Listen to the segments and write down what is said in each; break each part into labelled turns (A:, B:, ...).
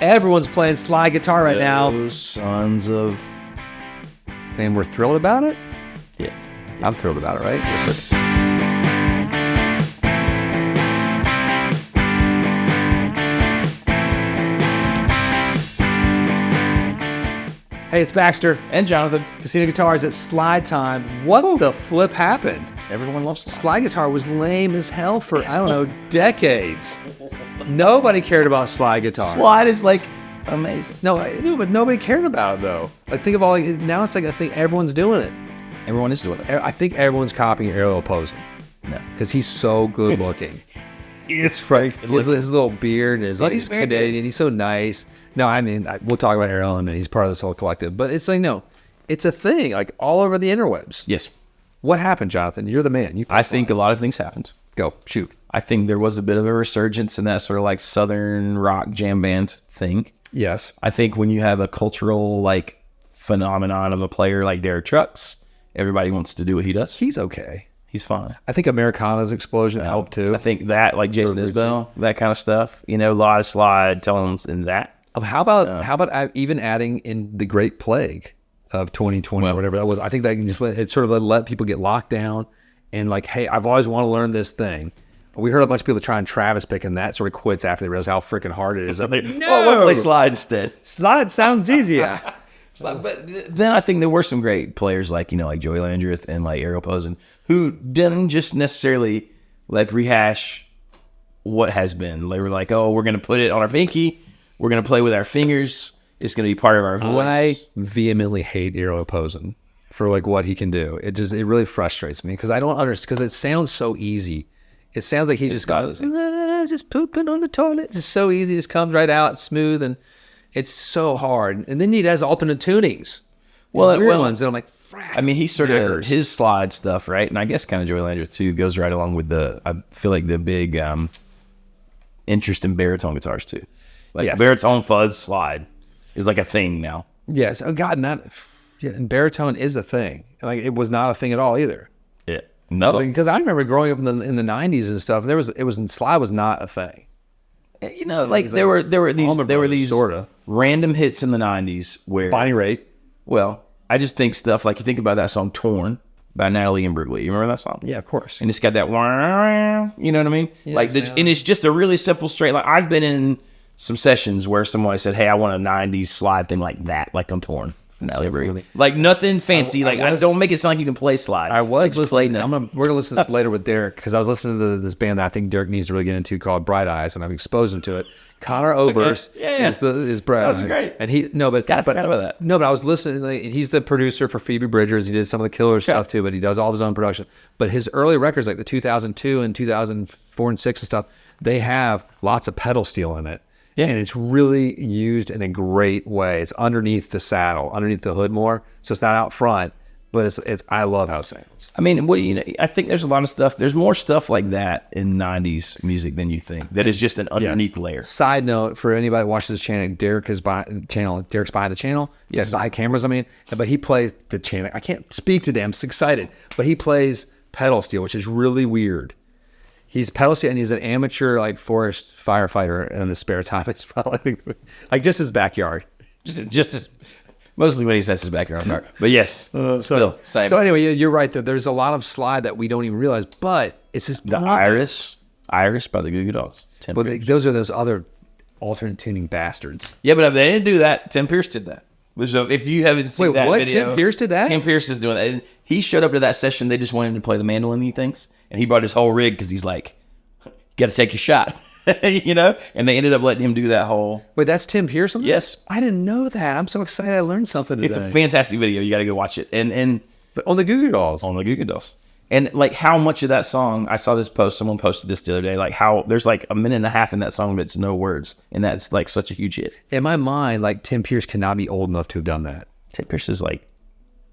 A: Everyone's playing slide guitar right now.
B: Those sons of...
A: And we're thrilled about it?
B: Yeah.
A: I'm thrilled about it, right? Hey, it's Baxter.
B: And Jonathan.
A: Casino Guitars at Slide Time. What the flip happened?
B: Everyone loves
A: slide guitar was lame as hell for, I don't know, decades. Nobody cared about slide guitar.
B: Slide is like amazing.
A: No, but nobody cared about it though. Like think of all, now it's like I think everyone's doing it.
B: Everyone is doing it.
A: I think everyone's copying Ariel Posen.
B: No.
A: Because he's so good looking. It's right. His little beard and he's Canadian. He's so nice. No, I mean, we'll talk about Ariel in a minute. He's part of this whole collective. But it's like, no, it's a thing, like all over the interwebs.
B: Yes.
A: What happened, Jonathan? You're the man.
B: I think a lot of things happened.
A: Go, shoot.
B: I think there was a bit of a resurgence in that sort of like Southern rock jam band thing.
A: Yes.
B: I think when you have a cultural like phenomenon of a player like Derek Trucks, everybody wants to do what he does.
A: He's okay.
B: He's fine.
A: I think Americana's explosion helped too.
B: I think that, like Jason Isbell, that kind of stuff. You know, a lot of slide tones in that.
A: How about even adding in the Great Plague of 2020 or whatever that was? I think that it sort of let people get locked down and like, hey, I've always wanted to learn this thing. We heard a bunch of people try and Travis pick, and that sort of quits after they realize how freaking hard it is. Like,
B: no, we'll play slide instead.
A: Slide sounds easier.
B: But then I think there were some great players like, you know, like Joey Landreth and like Ariel Posen who didn't just necessarily like rehash what has been. They were like, oh, we're going to put it on our pinky. We're going to play with our fingers. It's going to be part of our voice.
A: I vehemently hate Ariel Posen for like what he can do. It really frustrates me because I don't understand, because it sounds so easy. It sounds like he just got just pooping on the toilet. It's just so easy. It just comes right out smooth, and it's so hard. And then he does alternate tunings. Weird ones. And I'm like,
B: I mean, he's sort of his slide stuff, right? And I guess kind of Joey Landreth too goes right along with I feel like the big interest in baritone guitars too. Like baritone fuzz slide is like a thing now. Yes.
A: Oh God, and baritone is a thing. Like it was not a thing at all either.
B: Yeah. No.
A: Because I remember growing up in the 90s and stuff. Slide was not a thing.
B: You know, like there were these
A: sort of
B: random hits in the 90s where
A: Bonnie Raitt.
B: Well, I just think stuff like you think about that song "Torn" by Natalie Imbruglia. You remember that song?
A: Yeah, of course.
B: And it's got that, you know what I mean?
A: Yeah,
B: and it's just a really simple straight. Like I've been in some sessions where someone said, "Hey, I want a '90s slide thing like that, like on Torn." Natalie Imbruglia. Like nothing fancy. Don't make it sound like you can play slide.
A: I was listening. We're gonna listen to this later with Derek because I was listening to this band that I think Derek needs to really get into called Bright Eyes, and I've exposed him to it. Connor Oberst is Bright Eyes.
B: That was great.
A: And I forgot about that. No, but I was listening. He's the producer for Phoebe Bridgers. He did some of the Killer stuff too, but he does all of his own production. But his early records, like the 2002 and 2004 and 6 and stuff, they have lots of pedal steel in it. Yeah. And it's really used in a great way. It's underneath the saddle, underneath the hood more. So it's not out front, but I love how it sounds.
B: I mean, I think there's a lot of stuff. There's more stuff like that in 90s music than you think. That is just an underneath layer.
A: Side note, for anybody that watches this channel, Derek's behind the channel. Yes. Side cameras, I mean. But he plays the channel. I can't speak today. I'm so excited. But he plays pedal steel, which is really weird. He's pedal steel, and he's an amateur like forest firefighter in his spare time. It's probably like just his backyard.
B: Just as mostly when he sets his backyard. But yes, still same.
A: So anyway, you're right. There's a lot of slide that we don't even realize, but it's just
B: the Iris by the Goo Goo Dolls.
A: But those are those other alternate tuning bastards.
B: Yeah, but they didn't do that. Tim Pierce did that. So if you haven't seen that video,
A: Tim Pierce did that?
B: Tim Pierce is doing that. And he showed up to that session. They just wanted him to play the mandolin, he thinks. And he brought his whole rig because he's like, you got to take your shot, you know? And they ended up letting him do that whole...
A: Wait, that's Tim Pierce?
B: Yes.
A: I didn't know that. I'm so excited I learned something today.
B: It's a fantastic video. You got to go watch it. And
A: on the Goo Goo Dolls.
B: On the Goo Goo Dolls. And like how much of that song, I saw this post, someone posted this the other day, like how there's like a minute and a half in that song, but it's no words. And that's like such a huge hit.
A: In my mind, like Tim Pierce cannot be old enough to have done that.
B: Tim Pierce is like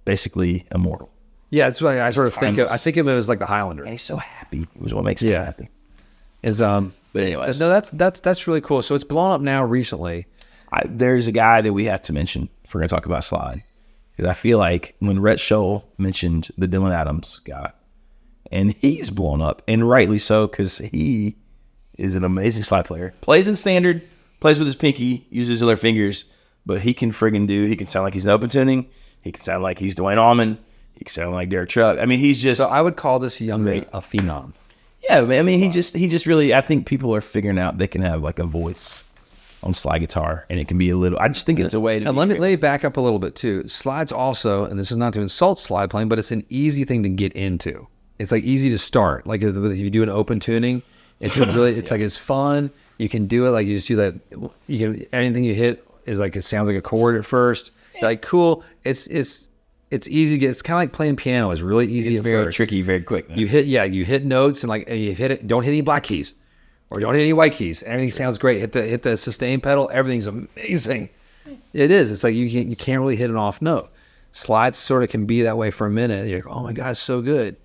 B: basically immortal.
A: Yeah, that's what I sort of think of. I think of him as like the Highlander,
B: and he's so happy. It was what makes him happy.
A: It's
B: but anyways,
A: no, that's really cool. So it's blown up now recently.
B: There's a guy that we have to mention if we're gonna talk about slide, because I feel like when Rhett Scholl mentioned the Dylan Adams guy, and he's blown up, and rightly so, because he is an amazing slide player. Plays in standard, plays with his pinky, uses his other fingers, but he can he can sound like he's in open tuning. He can sound like he's Dwayne Allman. He can sound like Derek Truck. I mean, he's just.
A: So I would call this young man a phenom.
B: Yeah, I mean, he just really. I think people are figuring out they can have like a voice on slide guitar, and it can be a little. I just think it's a way to.
A: And let me back up a little bit too. Slides also, and this is not to insult slide playing, but it's an easy thing to get into. It's like easy to start. Like if you do an open tuning, it's really it's like it's fun. You can do it like you just do that. You can anything you hit is like it sounds like a chord at first. Like cool. It's easy to get. It's kind of like playing piano. It's really easy.
B: It's
A: at
B: very
A: first.
B: tricky, very quick. Though.
A: You hit notes and like you hit it. Don't hit any black keys, or don't hit any white keys. Everything sounds great. Hit the sustain pedal. Everything's amazing. It is. It's like you can't really hit an off note. Slides sort of can be that way for a minute. You're like, oh my god, it's so good.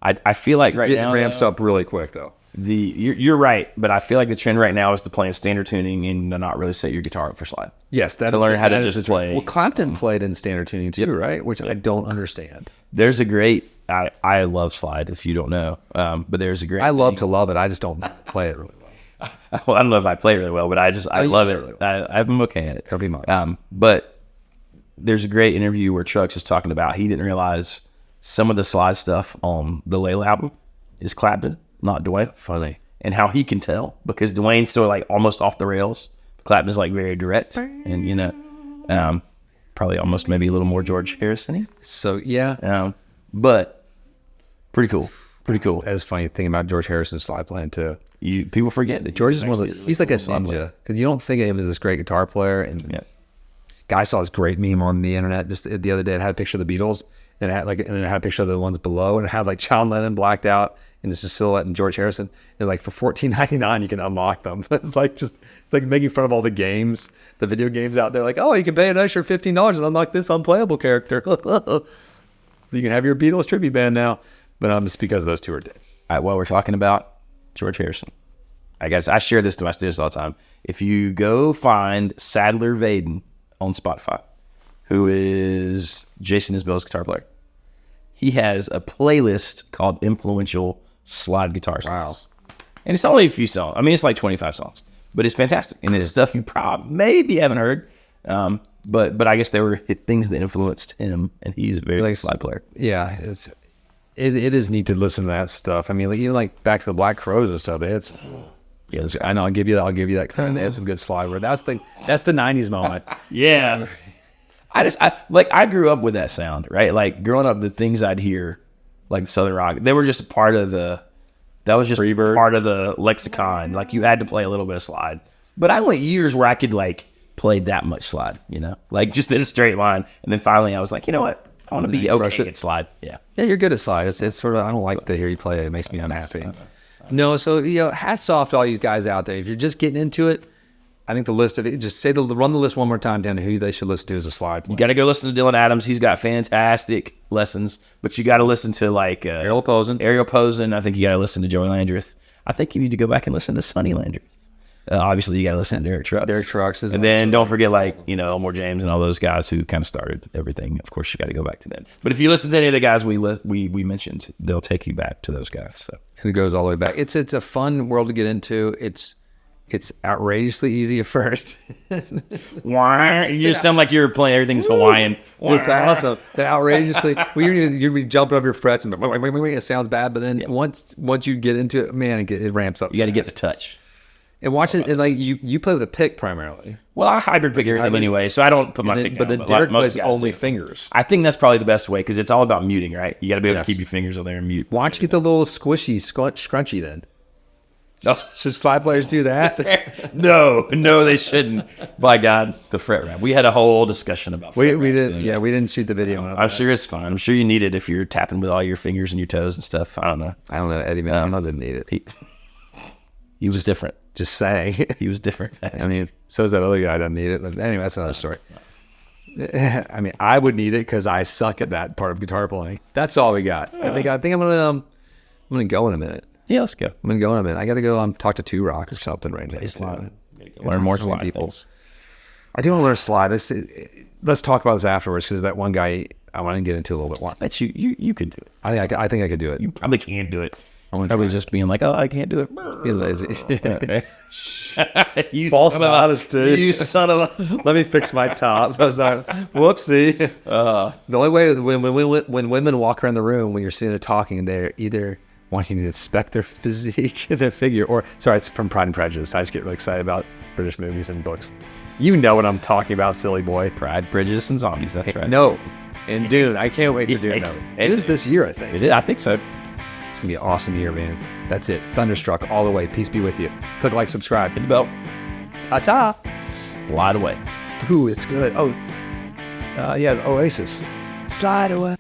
B: I feel like right now
A: it ramps up really quick though.
B: You're right, but I feel like the trend right now is to play in standard tuning and to not really set your guitar up for slide.
A: Yes,
B: to learn how to just play.
A: Well, Clapton played in standard tuning too, right? Which I don't understand.
B: There's a great. I love slide. If you don't know, but there's a great.
A: I love to love it. I just don't play it really well.
B: Well, I don't know if I play really well, but I love it.
A: Really well.
B: I'm okay at it.
A: Don't be mine.
B: But there's a great interview where Trucks is talking about he didn't realize some of the slide stuff on the Layla album is Clapton, not Dwayne.
A: Funny.
B: And how he can tell because Dwayne's still like almost off the rails. Clapton's like very direct and probably almost maybe a little more George Harrison-y.
A: So yeah,
B: but pretty cool. Pretty cool.
A: That's a funny thing about George Harrison's slide playing too.
B: People forget that
A: George is one of the, he's like a ninja because you don't think of him as this great guitar player. And guy saw this great meme on the internet just the other day. It had a picture of the Beatles and it had a picture of the ones below and it had like John Lennon blacked out. And it's just silhouette and George Harrison. And like for $14.99, you can unlock them. It's like making fun of all the games, the video games out there. Like, oh, you can pay an extra $15 and unlock this unplayable character. So you can have your Beatles tribute band now. But just because those two are dead.
B: All right, well, we're talking about George Harrison. I share this to my students all the time. If you go find Sadler Vaden on Spotify, who is Jason Isbell's guitar player, he has a playlist called Influential Slide Guitar Songs. Wow. And it's only a few songs. I mean, it's like 25 songs. But it's fantastic. And it's stuff you probably maybe haven't heard. But I guess there were things that influenced him. And he's a very good slide player.
A: Yeah, it is neat to listen to that stuff. I mean, like, even like back to the Black Crowes and stuff. I know. I'll give you that. They had some good slide work. That's the '90s moment.
B: Yeah. I grew up with that sound, right? Like growing up, the things I'd hear, like Southern rock, they were just part of the lexicon. Like you had to play a little bit of slide. But I went years where I could like play that much slide, like just in a straight line. And then finally I was like, you know what? I want to be okay at slide. Yeah.
A: Yeah, you're good at slide. It's sort of, I don't like to hear you play it. It makes me unhappy. No, so, hats off to all you guys out there. If you're just getting into it, I think the list of it, just run the list one more time down to who they should listen to as a slide player.
B: You got to go listen to Dylan Adams. He's got fantastic lessons, but you got to listen to like
A: Ariel Posen.
B: I think you got to listen to Joey Landreth. I think you need to go back and listen to Sonny Landreth. Obviously, you got to listen to Derek Trucks.
A: And
B: then don't forget Elmore James and all those guys who kind of started everything. Of course, you got to go back to them. But if you listen to any of the guys we mentioned, they'll take you back to those guys. So
A: and it goes all the way back. It's a fun world to get into. It's outrageously easy at first.
B: You just sound like you're playing everything's Hawaiian.
A: It's awesome. That outrageously, you're be jumping over your frets and it sounds bad, but then once you get into it, man, it ramps up.
B: You got to get the touch.
A: And watch it, and like you play with a pick primarily.
B: Well, I hybrid pick everything anyway, so I don't put my pick down.
A: But then Derek plays only fingers.
B: I think that's probably the best way because it's all about muting, right? You got to be able to keep your fingers on there and mute.
A: Why don't you get the little squishy scrunchy then? No, should slide players do that?
B: No, they shouldn't. By God, the fret wrap. We had a whole discussion about fret
A: we didn't. Yeah, we didn't shoot the video.
B: I'm sure it's fine. I'm sure you need it if you're tapping with all your fingers and your toes and stuff. I don't know,
A: Eddie. Man, I didn't need it.
B: He was different.
A: Just saying.
B: He was different.
A: I mean, so is that other guy. Doesn't need it. But anyway, that's another story. I mean, I would need it because I suck at that part of guitar playing. That's all we got. I think I'm gonna go in a minute.
B: Yeah, let's go.
A: I'm gonna go in a minute. I gotta go talk to 2 Rock or something right now.
B: Learn more slide people.
A: I do want to learn slide. Let's talk about this afterwards because that one guy I want to get into a little bit more.
B: I bet you could do it.
A: I think I could do it.
B: You probably can do it. Probably just being like, oh, I can't do it.
A: Be lazy.
B: You
A: False
B: son of a-
A: modesty.
B: You son of a.
A: Let me fix my top. I was like, whoopsie. The only way when women walk around the room when you're sitting there talking, they're either wanting to inspect their physique, their figure, or sorry, it's from Pride and Prejudice. I just get really excited about British movies and books. You know what I'm talking about, silly boy.
B: Pride, Prejudice, and Zombies. That's right.
A: No, and Dune. I can't wait for Dune.
B: hates
A: though.
B: it.
A: Dune's this year, I think.
B: It is. I think so.
A: It's gonna be an awesome year, man. That's it. Thunderstruck all the way. Peace be with you. Click like, subscribe.
B: Hit the bell.
A: Ta-ta.
B: Slide away.
A: Ooh, it's good. Oh, yeah, Oasis. Slide away.